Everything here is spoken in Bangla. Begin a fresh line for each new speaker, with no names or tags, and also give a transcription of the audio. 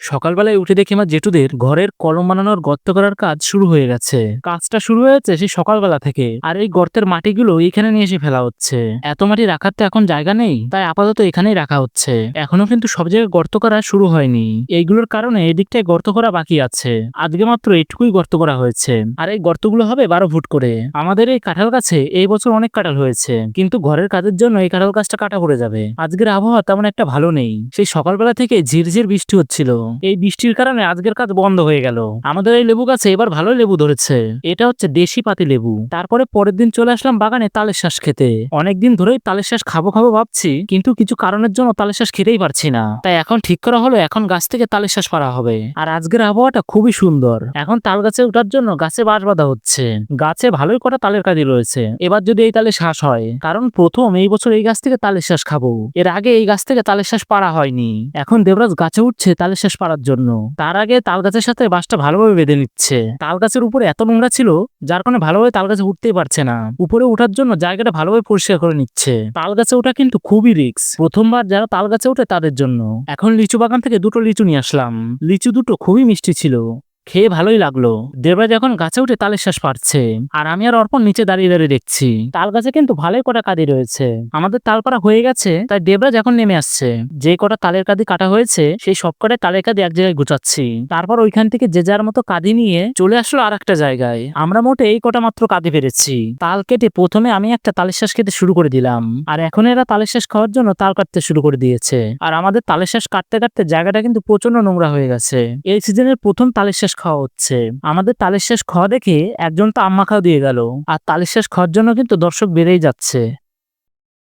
সকালবেলায় উঠে দেখি আমার জেঠুদের ঘরের কলম বানানোর গর্ত করার কাজ শুরু হয়ে গেছে। কাজটা শুরু হয়েছে সেই সকালবেলা থেকে, আর এই গর্তের মাটিগুলো এখানে নিয়ে এসে ফেলা হচ্ছে। এত মাটি রাখার তো এখন জায়গা নেই, তাই আপাতত এখানেই রাখা হচ্ছে। এখনো কিন্তু সব জায়গায় গর্ত করা শুরু হয়নি। এইগুলোর কারণে এদিকটায় গর্ত করা বাকি আছে। আজকে মাত্র এটুকুই গর্ত করা হয়েছে, আর এই গর্তগুলো হবে 12 ফুট করে। আমাদের এই কাঁঠাল গাছে এই বছর অনেক কাঁঠাল হয়েছে, কিন্তু ঘরের কাজের জন্য এই কাঁঠাল গাছটা কাটা পড়ে যাবে। আজকের আবহাওয়া তেমন একটা ভালো নেই, সেই সকালবেলা থেকে ঝিরঝির বৃষ্টি হচ্ছিল। এই বৃষ্টির কারণে আজকের কাজ বন্ধ হয়ে গেল। আমাদের এই লেবু গাছে এবার ভালোই লেবু ধরেছে। এটা হচ্ছে দেশি পাতি লেবু। তারপরে পরের দিন চলে আসলাম বাগানে তালের শ্বাস খেতে। অনেকদিন ধরেই তালের শ্বাস খাবো খাবো ভাবছি, কিন্তু কিছু কারণের জন্য তালের শ্বাস খেতেই পারছি না। তাই এখন ঠিক করা হলো এখন গাছ থেকে তালের শ্বাস পাড়া হবে। আর আজকের আবহাওয়াটা খুবই সুন্দর। এখন তাল গাছে ওঠার জন্য গাছে বাঁশ বাঁধা হচ্ছে। গাছে ভালোই কটা তালের কাঁদি রয়েছে। এবার যদি এই তালের শ্বাস হয়, কারণ প্রথম এই বছর এই গাছ থেকে তালের শ্বাস খাবো। এর আগে এই গাছ থেকে তালের শ্বাস পাড়া হয়নি। এখন দেবরাজ গাছে উঠছে তালের শ্বাস পাড়ার জন্য। তার আগে তাল গাছের সাথে বাঁশটা ভালোভাবে বেঁধে নিচ্ছে। তাল গাছের উপরে এত নোংরা ছিল, যার কারণে ভালোভাবে তাল গাছে উঠতেই পারছে না। উপরে ওঠার জন্য জায়গাটা ভালোভাবে পরিষ্কার করে নিচ্ছে। তাল গাছে ওঠা কিন্তু খুবই রিস্ক, প্রথমবার যারা তাল গাছে ওঠে তাদের জন্য। এখন লিচু বাগান থেকে দুটো লিচু নিয়ে আসলাম। লিচু দুটো খুবই মিষ্টি ছিল, খেয়ে ভালোই লাগলো। দেবরাজ এখন গাছে উঠে তালের শ্বাস পাড়ছে, আর আমি আর অর্পণ নিচে দাঁড়িয়ে দাঁড়িয়ে দেখছি। তাল গাছে কিন্তু ভালোই কটা কাঁদি রয়েছে। আমাদের তাল পাড়া হয়ে গেছে, তাই দেবরাজ এখন নেমে আসছে। যে কটা তালের কাঁদি কাটা হয়েছে সেই সব কটাই তালের কাঁদি এক জায়গায় গুছাচ্ছি। তারপর ওইখান থেকে যে যার মতো কাঁদি নিয়ে চলে আসলো আর একটা জায়গায়। আমরা মোটে এই কটা মাত্র কাঁদি পেরেছি। তাল কেটে প্রথমে আমি একটা তালের শ্বাস খেতে শুরু করে দিলাম, আর এখন এরা তালের শ্বাস খাওয়ার জন্য তাল কাটতে শুরু করে দিয়েছে। আর আমাদের তালের শ্বাস কাটতে কাটতে জায়গাটা কিন্তু প্রচন্ড নোংরা হয়ে গেছে। এই সিজনের প্রথম তালের শ্বাস খাওয়া হচ্ছে। আমাদের তালের শ্বাস খাওয়া দেখে একজন তো আম্মা খাও দিয়ে গেল, আর তালের শ্বাস খাওয়ার জন্য কিন্তু দর্শক বেড়েই যাচ্ছে।